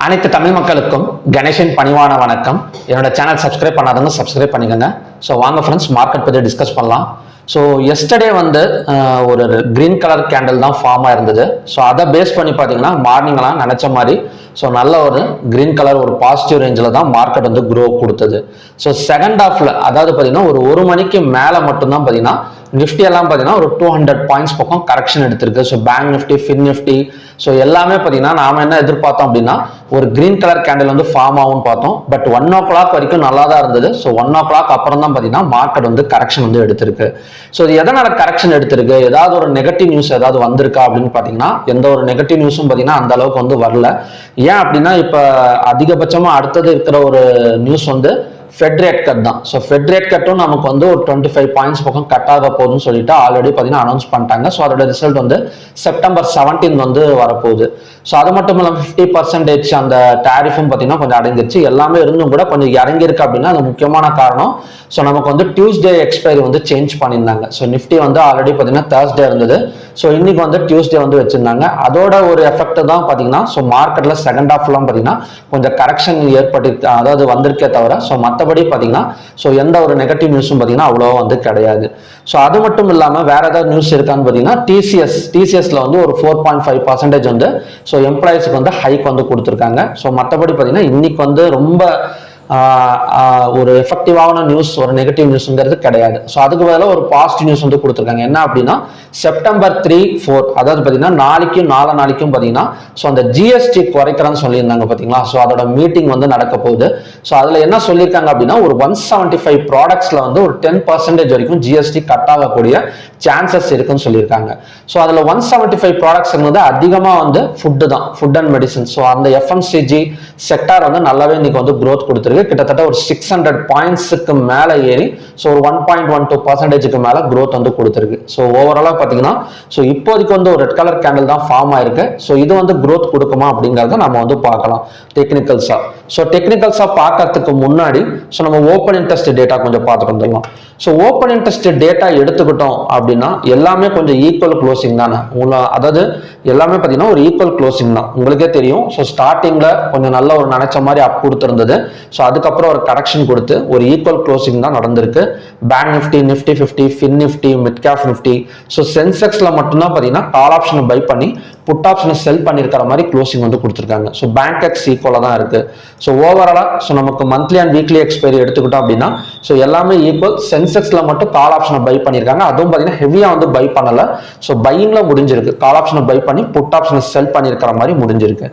அனைத்து தமிழ் மக்களுக்கும் கணேஷின் பணிவான வணக்கம். என்னோட சேனல் சப்ஸ்கிரைப் பண்ணாதவங்க சப்ஸ்கிரைப் பண்ணிக்கோங்க. ஸோ வாங்க ஃப்ரெண்ட்ஸ், மார்க்கெட் பற்றி டிஸ்கஸ் பண்ணலாம். ஸோ எஸ்டர்டே ஒரு கிரீன் கலர் கேண்டில் தான் ஃபார்ம் ஆயிருந்தது. ஸோ அதை பேஸ் பண்ணி பார்த்தீங்கன்னா மார்னிங்லாம் நினச்ச மாதிரி நல்ல ஒரு கிரீன் கலர் ஒரு பாசிட்டிவ் ரேஞ்சில் தான் மார்க்கெட் க்ரோ கொடுத்தது. ஸோ செகண்ட் ஹாஃபில் அதாவது பார்த்தீங்கன்னா ஒரு மணிக்கு மேலே மட்டும்தான் பார்த்தீங்கன்னா நிஃப்டி எல்லாம் பார்த்தீங்கன்னா ஒரு 200 பாயிண்ட்ஸ் பக்கம் கரெக்ஷன் எடுத்திருக்கு. So bank Nifty, fin Nifty, so எல்லாமே பார்த்தீங்கன்னா நாம என்ன எதிர்பார்த்தோம் அப்படின்னா ஒரு கிரீன் கலர் கேண்டில் ஃபார்ம் ஆகும்னு பார்த்தோம். பட் 1 o'clock வரைக்கும் நல்லா தான் இருந்தது. ஸோ 1 o'clock அப்புறம் தான் பார்த்தீங்கன்னா மார்க்கெட் கரெக்ஷன் எடுத்திருக்கு. ஸோ இது எதனால கரெக்ஷன் எடுத்திருக்கு, ஏதாவது ஒரு நெகட்டிவ் நியூஸ் ஏதாவது வந்திருக்கா அப்படின்னு பார்த்தீங்கன்னா எந்த ஒரு நெகட்டிவ் நியூஸும் பார்த்தீங்கன்னா அந்த அளவுக்கு வரல. ஏன் அப்படின்னா இப்போ அதிகபட்சமாக அடுத்தது இருக்கிற ஒரு நியூஸ் ஃபெட் ரேட் கட் தான். ஸோ ஃபெட் ரேட் கட்டும் நமக்கு ஒரு 25 பாயிண்ட்ஸ் பக்கம் கட் ஆக போகுதுன்னு சொல்லிட்டு ஆல்ரெடி பார்த்தீங்கன்னா அனௌன்ஸ் பண்ணிட்டாங்க. ஸோ அதோட ரிசல்ட் செப்டம்பர் 17 வரப்போகுது. ஸோ அது மட்டும் இல்லாமல் 50% அந்த டேரிஃபும் பார்த்தீங்கன்னா கொஞ்சம் அடங்கிருச்சு. எல்லாமே இருந்தும் கூட கொஞ்சம் இறங்கியிருக்கு அப்படின்னா அது முக்கியமான காரணம். ஸோ நமக்கு டியூஸ்டே எக்ஸ்பைரி சேஞ்ச் பண்ணியிருந்தாங்க. ஸோ நிஃப்டி ஆல்ரெடி பார்த்தீங்கன்னா தேர்ஸ்டே இருந்தது. ஸோ இன்னைக்கு டியூஸ்டே வச்சிருந்தாங்க. அதோட ஒரு எஃபெக்ட் தான் பார்த்தீங்கன்னா ஸோ மார்க்கெட்ல செகண்ட் ஹாஃப்லாம் பார்த்தீங்கன்னா கொஞ்சம் கரெக்ஷன் ஏற்பட்டு அதாவது வந்திருக்கே தவிர ஸோ மற்றபடி பார்த்தீங்கன்னா ஸோ எந்த ஒரு நெகட்டிவ் நியூஸும் பார்த்தீங்கன்னா அவ்வளோ கிடையாது. ஸோ அது மட்டும் இல்லாமல் வேற ஏதாவது நியூஸ் இருக்கான்னு பார்த்தீங்கன்னா டிசிஎஸ்ல ஒரு 4.5% ஸோ எம்ப்ளாயிஸ்க்கு ஹைக் கொடுத்துருக்காங்க. ஸோ மற்றபடி பார்த்தீங்கன்னா இன்னைக்கு ரொம்ப ஒரு எஃபெக்டிவான நியூஸ் ஒரு நெகட்டிவ் நியூஸ்ங்கிறது கிடையாது. ஸோ அதுக்கு பதிலாக ஒரு பாசிட்டிவ் நியூஸ் கொடுத்துருக்காங்க. என்ன அப்படின்னா செப்டம்பர் 3, 4 அதாவது பார்த்தீங்கன்னா நாளைக்கும் பார்த்தீங்கன்னா ஸோ அந்த ஜிஎஸ்டி குறைக்கிறேன்னு சொல்லியிருந்தாங்க பார்த்தீங்களா. ஸோ அதோட மீட்டிங் நடக்க போகுது. ஸோ அதில் என்ன சொல்லியிருக்காங்க அப்படின்னா ஒரு 175 ப்ராடக்ட்ஸ்ல ஒரு 10% வரைக்கும் ஜிஎஸ்டி கட் ஆகக்கூடிய சான்சஸ் இருக்குன்னு சொல்லியிருக்காங்க. ஸோ அதில் 175 ப்ராடக்ட்ஸ் அதிகமாக ஃபுட்டு தான், ஃபுட் அண்ட் மெடிசன். ஸோ அந்த எஃப்எம்சிஜி செக்டார் நல்லாவே இன்னைக்கு growth கொடுத்துருக்கு. கிட்டத்தட்ட ஒரு 600 பாயிண்ட்ஸுக்கு மேல ஏறி ஸோ ஒரு 1.12% மேல growth கொடுத்துருக்கு. ஸோ ஓவராலா பார்த்தீங்கன்னா ஸோ இப்போதைக்கு ஒரு ரெட் கலர் கேண்டில் தான் ஃபார்ம் ஆயிருக்கு. ஸோ இது growth கொடுக்குமா அப்படிங்கிறத நம்ம பார்க்கலாம் டெக்னிக்கல்ஸா. ஸோ டெக்னிக்கல்ஸா பார்க்கறதுக்கு முன்னாடி ஸோ நம்ம ஓப்பன் இன்ட்ரெஸ்ட் டேட்டா கொஞ்சம் பார்த்துட்டு வந்துடலாம். ஸோ ஓப்பன் இன்ட்ரெஸ்ட் டேட்டா எடுத்துக்கிட்டோம் அப்படின்னா எல்லாமே கொஞ்சம் ஈக்குவல் க்ளோசிங் தானே. அதாவது எல்லாமே பார்த்தீங்கன்னா ஒரு ஈக்குவல் க்ளோசிங் தான். உங்களுக்கே தெரியும். ஸோ ஸ்டார்டிங்ல கொஞ்சம் நல்ல ஒரு நினைச்ச மாதிரி அப் கொடுத்துருந்தது. ஸோ அதுக்கப்புறம் ஒரு கரெக்ஷன் கொடுத்து ஒரு ஈக்குவல் க்ளோசிங் தான் நடந்திருக்கு. Bank Nifty, Nifty 50, fin Nifty, mid cap Nifty, so சென்செக்ஸ்ல மட்டும்தான் பார்த்தீங்கன்னா கால் ஆப்ஷனை பை பண்ணி புட் ஆப்ஷனை செல் பண்ணியிருக்கிற மாதிரி க்ளோசிங் கொடுத்துருக்காங்க. ஸோ பேங்க் எக்ஸ் ஈக்குவலாக தான் இருக்கு. ஸோ ஓவராலா ஸோ நமக்கு மந்த்லி அண்ட் வீக்லி எக்ஸ்பைரி எடுத்துக்கிட்டோம் அப்படின்னா ஸோ எல்லாமே ஈக்குவல். சென்செக்ஸ்ல மட்டும் கால் ஆப்ஷனை பை பண்ணியிருக்காங்க. அதுவும் பார்த்தீங்கன்னா ஹெவியா பை பண்ணல. ஸோ பையிங்ல முடிஞ்சிருக்கு. கால் ஆப்ஷனை பை பண்ணி புட் ஆப்ஷனை செல் பண்ணியிருக்கிற மாதிரி முடிஞ்சிருக்கு.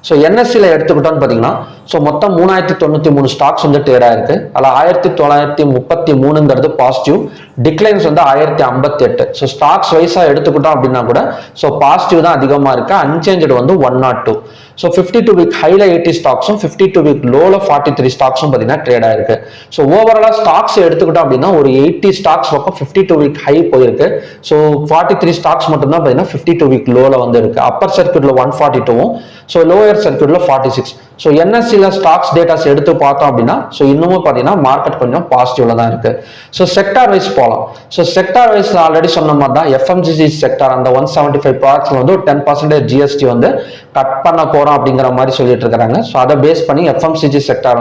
ஸோ என்எஸ்சியில் எடுத்துக்கிட்டோன்னு பார்த்தீங்கன்னா ஸோ மொத்தம் 3093 ஸ்டாக்ஸ் ட்ரேட் ஆயிருக்கு. அதில் 1933 பாசிட்டிவ், டிக்ளைன்ஸ் 1058. ஸோ ஸ்டாக்ஸ் வைஸா எடுத்துக்கிட்டோம் அப்படின்னா கூட ஸோ பாசிட்டிவ் தான் அதிகமாக இருக்கு. அன்சேஞ்சு 102. ஸோ 52 வீக் ஹைல 80 ஸ்டாக்ஸும் 52 வீக் லோல 43 ஸ்டாக்ஸும் பார்த்தீங்கன்னா ட்ரேட் ஆயிருக்கு. ஸோ ஓவராலா ஸ்டாக்ஸ் எடுத்துக்கிட்டோம் அப்படின்னா ஒரு 80 ஸ்டாக்ஸ் பக்கம் 52 வீக் ஹை போயிருக்கு. ஸோ 43 ஸ்டாக்ஸ் மட்டும் தான் பார்த்தீங்கன்னா 52 வீக் லோல இருக்கு. அப்பர் சர்க்யூட்ல 142வும் ஸோ லோயர் சர்க்யூட்ல 46. ஸோ என்எஸ்சியில் ஸ்டாக்ஸ் டேட்டாஸ் எடுத்து பார்த்தோம் அப்படின்னா ஸோ இன்னமும் பார்த்தீங்கன்னா மார்க்கெட் கொஞ்சம் பாசிட்டிவ்ல தான் இருக்கு. ஸோ செக்டார் வைஸ் போகலாம். ஸோ செக்டார் வைஸ் ஆல்ரெடி சொன்ன மாதிரி தான் எஃப்எம்சிஜி செக்டார் அந்த 175 ப்ராடக்ட்ஸ்ல ஒரு 10% ஜிஎஸ்டி கட் பண்ண போறோம் அப்படிங்கிற மாதிரி சொல்லிட்டு இருக்காங்க. ஸோ அதை பேஸ் பண்ணி எஃப்எம்சிஜி செக்டார்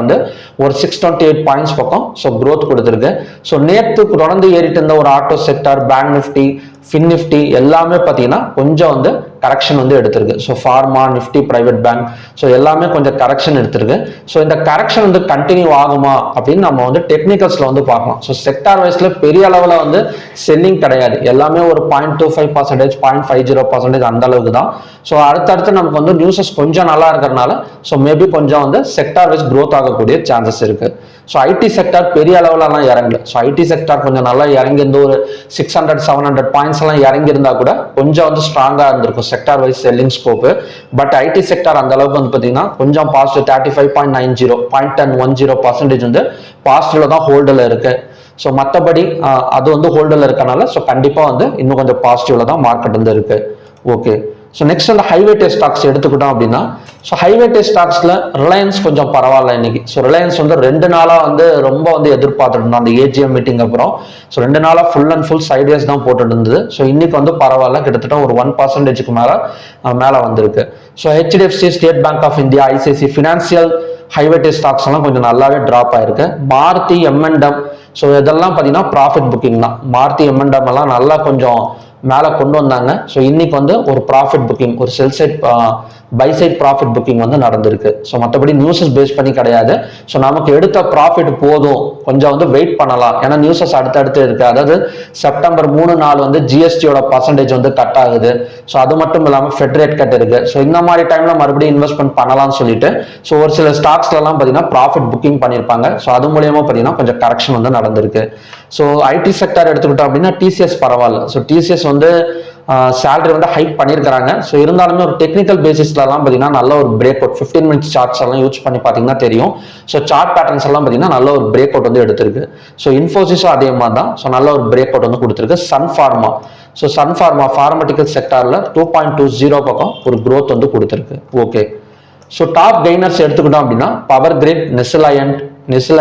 ஒரு 628 பாயிண்ட்ஸ் பக்கம் ஸோ growth கொடுத்துருக்கு. ஸோ நேற்று தொடர்ந்து ஏறிட்டு இருந்த ஒரு auto sector, bank Nifty, fin Nifty எல்லாமே பார்த்தீங்கன்னா கொஞ்சம் கரெக்ஷன் எடுத்திருக்கு. So pharma, Nifty private bank so எல்லாமே கொஞ்சம் கரெக்ஷன் எடுத்திருக்கு. ஸோ இந்த கரெக்ஷன் கண்டினியூ ஆகுமா அப்படின்னு நம்ம டெக்னிக்கல்ஸ்ல பார்க்கலாம். ஸோ செக்டார் வைஸ்ல பெரிய அளவில் செல்லிங் கிடையாது. எல்லாமே ஒரு 0.25%, 0.50% அந்த அளவுக்கு தான். ஸோ அடுத்தடுத்து நமக்கு நியூஸஸ் கொஞ்சம் நல்லா இருக்கிறதுனால ஸோ மேபி கொஞ்சம் செக்டார் வைஸ் growth ஆகக்கூடிய சான்சஸ் இருக்கு. ஸோ ஐடி செக்டார் பெரிய அளவுலலாம் இறங்கல. ஸோ ஐடி செக்டார் கொஞ்சம் நல்லா இறங்கி ஒரு 600-700 பாயிண்ட்ஸ் எல்லாம் இறங்கி இருந்தா கூட கொஞ்சம் ஸ்ட்ராங்கா இருந்திருக்கும் sector wise selling scope. But IT sector அந்த அளவுக்கு பார்த்தீங்கன்னா கொஞ்சம் பாசிட்டிவ் 35.90, 0.10% பாசிட்டிவ்ல தான் ஹோல்டில் இருக்கு. ஸோ மற்றபடி அது ஹோல்டில் இருக்கனால ஸோ கண்டிப்பா இன்னும் கொஞ்சம் பாசிட்டிவ்ல தான் மார்க்கெட் இருக்கு. ஓகே. ஸோ நெக்ஸ்ட் அந்த ஹைவேட்டேஜ் ஸ்டாக்ஸ் எடுத்துக்கிட்டோம் அப்படின்னா, ஸோ ஹைவேட்டேஜ் ஸ்டாக்ஸ்ல ரிலையன்ஸ் கொஞ்சம் பரவாயில்ல இன்னைக்கு. ஸோ ரிலையன்ஸ் வந்து 2 நாளா வந்து ரொம்ப வந்து எதிர்பார்த்துட்டு இருந்தோம் அந்த ஏஜிஎம் மீட்டிங் அப்புறம். ஸோ 2 நாளா ஃபுல் அண்ட் ஃபுல் சைட்வேஸ் தான் போட்டுட்டு இருந்தது. ஸோ இன்னைக்கு வந்து பரவாயில்ல, கிட்டத்தட்ட ஒரு 1%க்கு மேல வந்திருக்கு. So HDFC, State Bank of India, ICICI financial high weightage stocks எல்லாம் கொஞ்சம் நல்லாவே டிராப் ஆயிருக்கு. மாருதி, எம்என்டம், ஸோ இதெல்லாம் பார்த்தீங்கன்னா ப்ராஃபிட் புக்கிங் தான். மாருதி, எம்என்டம் எல்லாம் நல்லா கொஞ்சம் மேலே கொண்டு வந்தாங்க. ஸோ இன்னைக்கு வந்து ஒரு ப்ராஃபிட் புக்கிங், ஒரு sell side buy side profit booking வந்து நடந்திருக்கு. ஸோ மற்றபடி நியூஸஸ் பேஸ் பண்ணி கிடையாது. ஸோ நமக்கு எடுத்த ப்ராஃபிட் போதும், கொஞ்சம் வந்து வெயிட் பண்ணலாம். ஏன்னா நியூஸஸ் அடுத்தடுத்து இருக்கு. அதாவது செப்டம்பர் 3 வந்து ஜிஎஸ்டியோட பர்சன்டேஜ் வந்து கட் ஆகுது. ஸோ அது மட்டும் இல்லாமல் ஃபெட் ரேட் கட் இருக்கு. ஸோ இந்த மாதிரி டைம்ல மறுபடியும் இன்வெஸ்ட்மெண்ட் பண்ணலாம்னு சொல்லிட்டு ஸோ ஒரு சில ஸ்டாக்ஸ்ல எல்லாம் பார்த்தீங்கன்னா ப்ராஃபிட் புக்கிங் பண்ணியிருப்பாங்க. ஸோ அது மூலியமா பார்த்தீங்கன்னா கொஞ்சம் கரெக்ஷன் வந்து நடந்திருக்கு. ஸோ ஐடி செக்டர் எடுத்துக்கிட்டோம் அப்படின்னா டிசிஎஸ் பரவாயில்ல. ஸோ டிசிஎஸ் வந்து சேலரி வந்து ஹைக் பண்ணியிருக்காங்க. ஸோ இருந்தாலுமே ஒரு டெக்னிக்கல் பேசிஸ்லாம் பார்த்தீங்கன்னா நல்ல ஒரு பிரேக் அவுட், 15 மினிட்ஸ் சார்ட்ஸ் எல்லாம் யூஸ் பண்ணி பார்த்தீங்கன்னா தெரியும். ஸோ சார்ட் பேட்டர்ன்ஸ் எல்லாம் பார்த்தீங்கன்னா நல்ல ஒரு பிரேக் அவுட் வந்து எடுத்திருக்கு. ஸோ இன்ஃபோசிஸும் அதே மாதிரி தான். ஸோ நல்ல ஒரு பிரேக் அவுட் வந்து கொடுத்துருக்கு. சன் ஃபார்மா, ஸோ சன் ஃபார்மா ஃபார்மட்டிக்கல் செக்டார்ல 2.20 பக்கம் ஒரு growth வந்து கொடுத்துருக்கு. ஓகே, ஸோ டாப் கெய்னர்ஸ் எடுத்துக்கிட்டோம் அப்படின்னா Power Grid, Nestle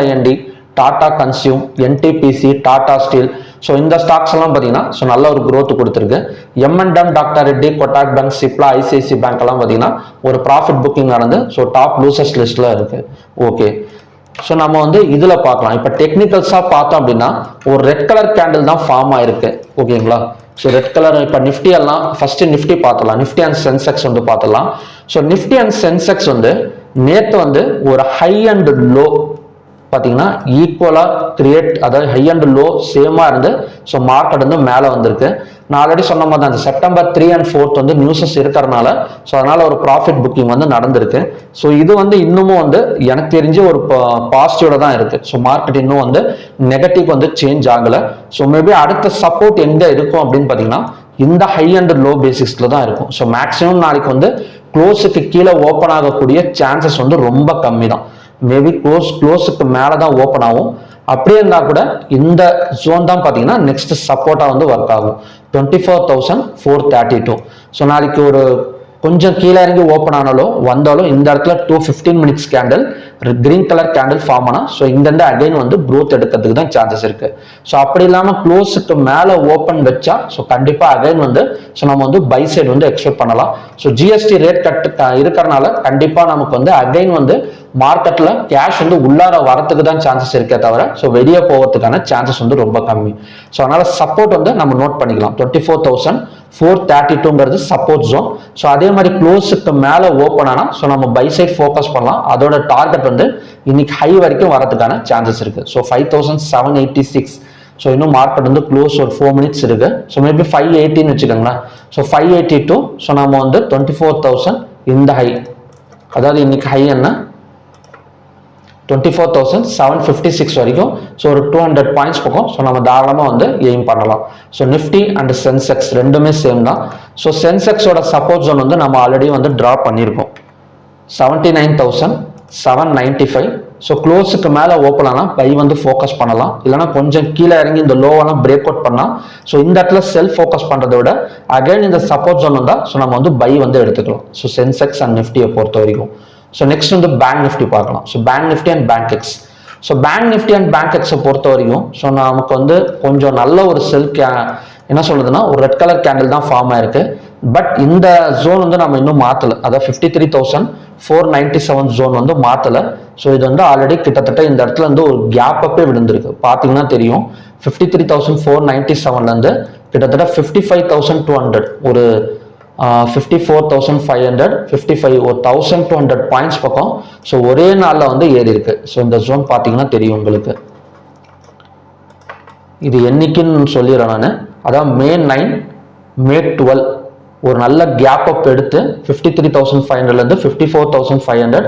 IND, Tata consume, NTPC, Tata Steel, so இந்த ஸ்டாக்ஸ் எல்லாம் பார்த்தீங்கன்னா ஸோ நல்ல ஒரு growth கொடுத்துருக்கு. Momentum, doctor Reddy, Kotak bank, Cipla, ICIC bank எல்லாம் பார்த்தீங்கன்னா ஒரு ப்ராஃபிட் புக்கிங் நடந்து ஸோ டாப் லூசர்ஸ் லிஸ்ட்ல இருக்கு. ஓகே, ஸோ நம்ம வந்து இதுல பார்க்கலாம். இப்போ டெக்னிக்கல்ஸா பார்த்தோம் அப்படின்னா ஒரு ரெட் கலர் கேண்டில் தான் ஃபார்ம் ஆயிருக்கு. ஓகேங்களா, ஸோ ரெட் கலர். இப்போ நிஃப்டி எல்லாம் ஃபர்ஸ்ட் நிஃப்டி பார்த்துலாம். நிஃப்டி அண்ட் சென்செக்ஸ் வந்து பார்த்துலாம். ஸோ நிஃப்டி அண்ட் சென்செக்ஸ் வந்து நேற்று வந்து ஒரு ஹை அண்ட் லோ பார்த்தீங்கன்னா ஈக்குவலா கிரியேட், அதாவது ஹை அண்ட் லோ சேமா இருந்து ஸோ மார்க்கெட் வந்து மேலே வந்திருக்கு. நான் ஆல்ரெடி சொன்ன மாதிரி தான், செப்டம்பர் 3 and 4 வந்து நியூஸஸ் இருக்கிறதுனால ஸோ அதனால ஒரு ப்ராஃபிட் புக்கிங் வந்து நடந்திருக்கு. ஸோ இது வந்து இன்னமும் வந்து எனக்கு தெரிஞ்சு ஒரு பாசிட்டிவோட தான் இருக்கு. ஸோ மார்க்கெட் இன்னும் வந்து நெகட்டிவ் வந்து சேஞ்ச் ஆகலை. ஸோ மேபி அடுத்த சப்போர்ட் எங்க இருக்கும் அப்படின்னு பார்த்தீங்கன்னா இந்த ஹை அண்ட் லோ பேசிக்ஸ்ல தான் இருக்கும். ஸோ மேக்ஸிமம் நாளைக்கு வந்து க்ளோஸுக்கு கீழே ஓப்பன் ஆகக்கூடிய சான்சஸ் வந்து ரொம்ப கம்மி தான். மேபி க்ளோஸுக்கு மேலே தான் ஓப்பன் ஆகும். அப்படியே இருந்தா கூட இந்த ஜோன் தான் பார்த்தீங்கன்னா நெக்ஸ்ட் சப்போர்ட்டா வந்து ஒர்க் ஆகும். 24,432. ஸோ நாளைக்கு ஒரு கொஞ்சம் கீழே இறங்கி ஓப்பன் ஆனாலும் வந்தாலும் இந்த இடத்துல 215 minutes candle green colour candle form ஆனா ஸோ இந்த அகைன் வந்து growth எடுக்கிறதுக்கு தான் சான்சஸ் இருக்கு. ஸோ அப்படி இல்லாமல் க்ளோஸுக்கு மேலே ஓப்பன் வச்சா ஸோ கண்டிப்பா அகைன் வந்து ஸோ நம்ம வந்து பை சைடு வந்து எக்ஸ்பெக்ட் பண்ணலாம். ஸோ ஜிஎஸ்டி ரேட் கட் இருக்கிறனால கண்டிப்பா நமக்கு வந்து அகைன் வந்து மார்க்கெட்ல கேஷ் வந்து உள்ளார வரத்துக்கு தான் சான்சஸ் இருக்கே தவிர ஸோ வெளியே போகிறதுக்கான சான்சஸ் வந்து ரொம்ப கம்மி. ஸோ அதனால சப்போர்ட் வந்து நம்ம நோட் பண்ணிக்கலாம். 24,432ங்கிறது சப்போர்ட் ஜோன். ஸோ அதே மாதிரி க்ளோஸுக்கு மேலே ஓப்பன் ஆனா ஸோ நம்ம பை சைட் ஃபோக்கஸ் பண்ணலாம். அதோட டார்கெட் வந்து இன்னைக்கு ஹை வரைக்கும் வரதுக்கான சான்சஸ் இருக்கு. ஸோ 5,786. ஸோ இன்னும் மார்க்கெட் வந்து க்ளோஸ் ஒரு 4 மினிட்ஸ் இருக்கு. ஸோ மேபி 580 வச்சுக்கோங்களேன். ஸோ 582. ஸோ நம்ம வந்து 24,000 இந்த ஹை, அதாவது இன்னைக்கு ஹை என்ன 24,756 வரைக்கும். ஸோ ஒரு 200 பாயிண்ட்ஸ் பக்கம் ஸோ நம்ம தாராளமாக வந்து எய்ம் பண்ணலாம். ஸோ நிஃப்டி அண்ட் சென்செக்ஸ் ரெண்டுமே சேம் தான். ஸோ சென்செக்ஸோட சப்போர்ட் ஜோன் வந்து நம்ம ஆல்ரெடி வந்து ட்ரா பண்ணியிருக்கோம் 79,795. ஸோ க்ளோஸுக்கு மேலே ஓப்பன் ஆனால் பை வந்து ஃபோக்கஸ் பண்ணலாம். இல்லைனா கொஞ்சம் கீழே இறங்கி இந்த லோவெல்லாம் பிரேக் அவுட் பண்ணால் ஸோ இந்த இடத்துல செல்ஃப் ஃபோக்கஸ் பண்ணுறதை விட அகைன் இந்த சப்போர்ட் ஜோன் வந்தால் ஸோ நம்ம வந்து பை வந்து எடுத்துக்கலாம். ஸோ சென்செக்ஸ் அண்ட் நிஃப்டியை பொறுத்த வரைக்கும். ஸோ நெக்ஸ்ட் வந்து பேங்க் நிஃப்டி பார்க்கலாம். So bank Nifty and bank X. So bank Nifty and bank எக்ஸை பொறுத்த வரைக்கும் ஸோ நமக்கு வந்து கொஞ்சம் நல்ல ஒரு என்ன சொல்றதுன்னா ஒரு ரெட் கலர் கேண்டில் தான் ஃபார்ம் ஆயிருக்கு. பட் இந்த ஜோன் வந்து நம்ம இன்னும் மாத்தல, அதாவது 53,497 ஜோன் வந்து மாத்தல. ஸோ இது வந்து ஆல்ரெடி கிட்டத்தட்ட இந்த இடத்துல வந்து ஒரு கேப் அப்பே விழுந்திருக்கு. பார்த்தீங்கன்னா தெரியும் 53,497ல இருந்து கிட்டத்தட்ட 55,200 ஒரு 54,500 55 ஒரு 1,200 பாயிண்ட்ஸ் பக்கம் ஸோ ஒரே நாளில் வந்து ஏறி இருக்கு. ஸோ இந்த ஜோன் பார்த்தீங்கன்னா தெரியும் உங்களுக்கு. இது என்னைக்குன்னு சொல்லிடுறேன் நான், அதான் May 9 May 12 ஒரு நல்ல கேப் அப் எடுத்து 53,500 இருந்து 54,500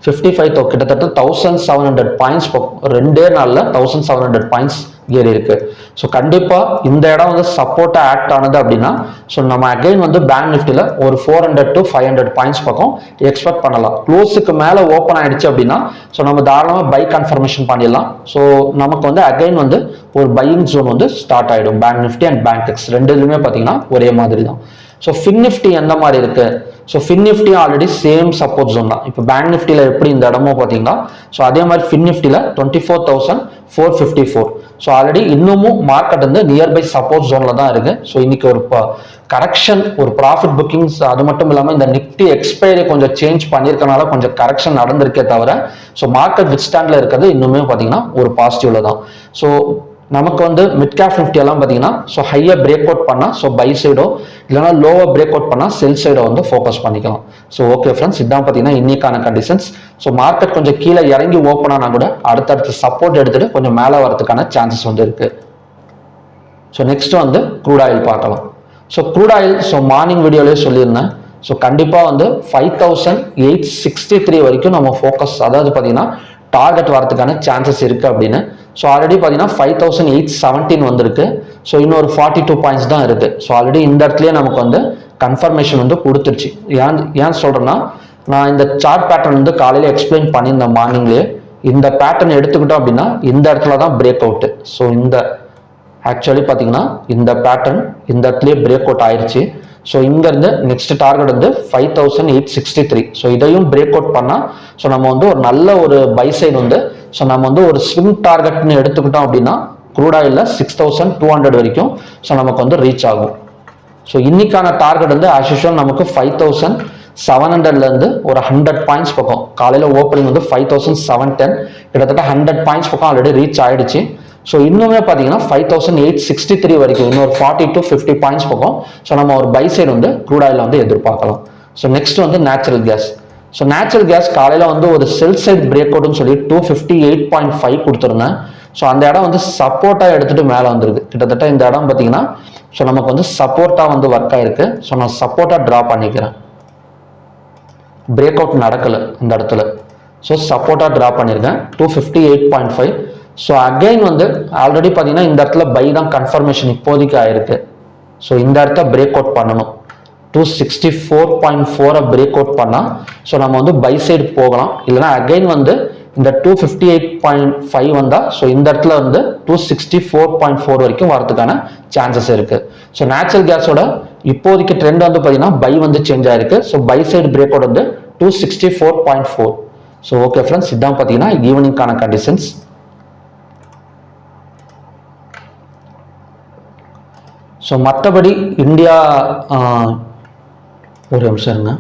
55 கிட்டத்தட்ட 1,700 பாயிண்ட்ஸ் ரெண்டே நாள்ல 1,700 பாயிண்ட்ஸ் ஏறி இருக்கு. ஸோ கண்டிப்பா இந்த இடம் வந்து சப்போர்ட்டா ஆக்ட் ஆனது அப்படின்னா ஸோ நம்ம அகைன் வந்து பேங்க் நிஃப்டில ஒரு 400 to 500 பாயிண்ட்ஸ் பக்கம் எக்ஸ்பெக்ட் பண்ணலாம். க்ளோஸுக்கு மேல ஓப்பன் ஆயிடுச்சு அப்படின்னா ஸோ நம்ம தாராளமாக பை கன்ஃபர்மேஷன் பண்ணிடலாம். ஸோ நமக்கு வந்து அகைன் வந்து ஒரு பையிங் ஜோன் வந்து ஸ்டார்ட் ஆயிடும். Bank Nifty and Bankex ரெண்டுலையுமே பார்த்தீங்கன்னா ஒரே மாதிரி தான். ஸோ ஃபின் நிஃப்டி எந்த மாதிரி இருக்கு? So fin Nifty already same support zone தான். இப்போ பேங்க் நிஃப்டியில் எப்படி இந்த இடமும் பார்த்தீங்கன்னா, ஸோ அதே மாதிரி ஃபின் நிஃப்டியில் 24,454. ஸோ ஆல்ரெடி இன்னமும் மார்க்கெட் வந்து நியர்பை சப்போர்ட் ஜோனில் தான் இருக்கு. ஸோ இன்னைக்கு ஒரு கரெக்ஷன், ஒரு ப்ராஃபிட் புக்கிங்ஸ், அது மட்டும் இல்லாமல் இந்த நிஃப்டி எக்ஸ்பைரி கொஞ்சம் சேஞ்ச் பண்ணியிருக்கனால கொஞ்சம் கரெக்ஷன் நடந்திருக்கே தவிர, ஸோ மார்க்கெட் வித் ஸ்டாண்டில் இருக்கிறது இன்னுமே பார்த்தீங்கன்னா ஒரு பாசிட்டிவ்ல தான். ஸோ நமக்கு வந்து மிட் கேப் நிஃப்டி எல்லாம் பார்த்தீங்கன்னா, ஸோ ஹையாக பிரேக் அவுட் பண்ணால் ஸோ பை சைடோ இல்லைனா லோவாக பிரேக் அவுட் பண்ணால் செல் சைடோ வந்து ஃபோக்கஸ் பண்ணிக்கலாம். ஸோ ஓகே ஃப்ரெண்ட்ஸ், இதான் பார்த்தீங்கன்னா இன்னைக்கான கண்டிஷன்ஸ். ஸோ மார்க்கெட் கொஞ்சம் கீழே இறங்கி ஓப்பன் ஆனால் கூட அடுத்தடுத்து சப்போர்ட் எடுத்துட்டு கொஞ்சம் மேலே வரதுக்கான சான்சஸ் வந்து இருக்கு. ஸோ நெக்ஸ்ட் வந்து க்ரூட் ஆயில் பார்க்கலாம். So crude oil so morning வீடியோலேயே சொல்லியிருந்தேன். ஸோ கண்டிப்பாக வந்து 5,863 வரைக்கும் நம்ம ஃபோக்கஸ், அதாவது பார்த்தீங்கன்னா டார்கெட் வரதுக்கான சான்சஸ் இருக்கு அப்படின்னு. ஸோ ஆல்ரெடி பார்த்தீங்கன்னா 5,817 வந்திருக்கு. ஸோ இன்னொரு 42 பாயிண்ட்ஸ் தான் இருக்கு. ஸோ ஆல்ரெடி இந்த இடத்துலயே நமக்கு வந்து கன்ஃபர்மேஷன் வந்து கொடுத்துருச்சு. ஏன் சொல்றேன்னா, நான் இந்த சார்ட் பேட்டர்ன் வந்து காலையில எக்ஸ்பிளைன் பண்ணியிருந்தேன் மார்னிங்லேயே. இந்த பேட்டர்ன் எடுத்துக்கிட்டோம் அப்படின்னா இந்த இடத்துல தான் பிரேக் அவுட். ஸோ இந்த ஆக்சுவலி பார்த்தீங்கன்னா இந்த பேட்டர்ன் இந்த இடத்துலயே பிரேக் அவுட் ஆயிடுச்சு. ஸோ இங்கேருந்து நெக்ஸ்ட் டார்கெட் வந்து 5,863. ஸோ இதையும் பிரேக் அவுட் பண்ணால் ஸோ நம்ம வந்து ஒரு நல்ல ஒரு பை சைடு வந்து, ஸோ நம்ம வந்து ஒரு ஸ்விங் டார்கெட்னு எடுத்துக்கிட்டோம் அப்படின்னா க்ரூட் ஆயிலில் 6,200 வரைக்கும் ஸோ நமக்கு வந்து ரீச் ஆகும். ஸோ இன்னைக்கான டார்கெட் வந்து ஆஸ் யூஷுவல் நமக்கு 5,700லேருந்து ஒரு 100 பாயிண்ட்ஸ் பக்கம். காலையில் ஓப்பனிங் வந்து 5,710, கிட்டத்தட்ட 100 பாயிண்ட்ஸ் பக்கம் ஆல்ரெடி ரீச் ஆயிடுச்சு. ஸோ இன்னுமே பார்த்தீங்கன்னா 5,863 வரைக்கும் இன்னொரு 40 to 50 பாயிண்ட்ஸ் பக்கம் ஸோ நம்ம ஒரு பை சைடு வந்து க்ரூட் ஆயில் வந்து எதிர்பார்க்கலாம். ஸோ நெக்ஸ்ட் வந்து natural gas. So natural gas காலையில் வந்து ஒரு செல் சைட் பிரேக் அவுட்னு சொல்லி 258.5 கொடுத்துருந்தேன். ஸோ அந்த இடம் வந்து சப்போர்ட்டாக எடுத்துட்டு மேலே வந்துருக்கு. கிட்டத்தட்ட இந்த இடம் பார்த்தீங்கன்னா ஸோ நமக்கு வந்து சப்போர்ட்டாக வந்து ஒர்க் ஆயிருக்கு. ஸோ நான் சப்போர்ட்டாக ட்ரா பண்ணிக்கிறேன். பிரேக் அவுட் நடக்கலை இந்த இடத்துல. ஸோ சப்போர்ட்டாக ட்ரா பண்ணியிருக்கேன் 258.5. ஸோ அகைன் வந்து ஆல்ரெடி பார்த்தீங்கன்னா இந்த இடத்துல பை தான் கன்ஃபர்மேஷன் இப்போதைக்கு ஆயிருக்கு. ஸோ இந்த இடத்த பிரேக் அவுட் பண்ணணும். 264.4 பிரேக் அவுட் பண்ணால் ஸோ நம்ம வந்து பை சைடு போகலாம். இல்லைனா அகைன் வந்து இந்த 258.5 வந்தால் ஸோ இந்த இடத்துல வந்து 264.4 வரைக்கும் வரதுக்கான சான்சஸ் இருக்கு. ஸோ நேச்சுரல் கேஸோட இப்போதைக்கு ட்ரெண்ட் வந்து பார்த்தீங்கன்னா பை வந்து சேஞ்ச் ஆயிருக்கு. So buy side break out வந்து 264.4. ஸோ ஓகே ஃப்ரெண்ட்ஸ், இதுதான் பார்த்தீங்கன்னா ஈவினிங்கான கண்டிஷன்ஸ். ஸோ மற்றபடி இந்தியா ஒரு நிமிஷம் இருங்க.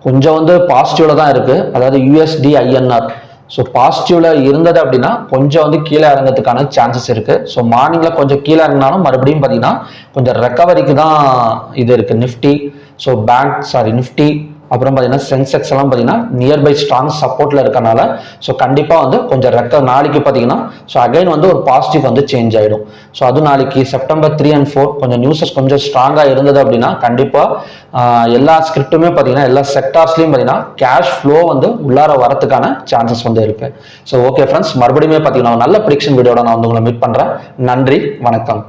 கொஞ்சம் வந்து பாசிட்டிவ்ல தான் இருக்கு. அதாவது USD INR ஸோ பாசிட்டிவ்ல இருந்தது அப்படின்னா கொஞ்சம் வந்து கீழே இறங்கிறதுக்கான சான்சஸ் இருக்கு. ஸோ மார்னிங்ல கொஞ்சம் கீழே இறங்கினாலும் மறுபடியும் பார்த்தீங்கன்னா கொஞ்சம் ரெக்கவரிக்கு தான் இது இருக்கு. நிஃப்டி ஸோ நிஃப்டி அப்புறம் பார்த்தீங்கன்னா சென்செக்ஸ் எல்லாம் பார்த்தீங்கன்னா நியர்பை ஸ்ட்ராங் சப்போர்ட்ல இருக்கனால ஸோ கண்டிப்பாக வந்து கொஞ்சம் நாளைக்கு பார்த்தீங்கன்னா ஸோ அகைன் வந்து ஒரு பாசிட்டிவ் வந்து சேஞ்ச் ஆயிடும். ஸோ அது நாளைக்கு September 3 and 4 கொஞ்சம் நியூஸஸ் கொஞ்சம் ஸ்ட்ராங்காக இருந்தது அப்படின்னா கண்டிப்பாக எல்லா ஸ்கிரிப்டுமே பார்த்தீங்கன்னா எல்லா செக்டார்ஸ்லையும் பார்த்தீங்கன்னா கேஷ் ஃப்ளோ வந்து உள்ளார வரதுக்கான சான்சஸ் வந்து இருக்கு. ஸோ ஓகே ஃப்ரெண்ட்ஸ், மறுபடியும் பார்த்தீங்கன்னா நல்ல ப்ரிடிக்ஷன் வீடியோட நான் வந்து உங்களை மீட் பண்ணுறேன். நன்றி, வணக்கம்.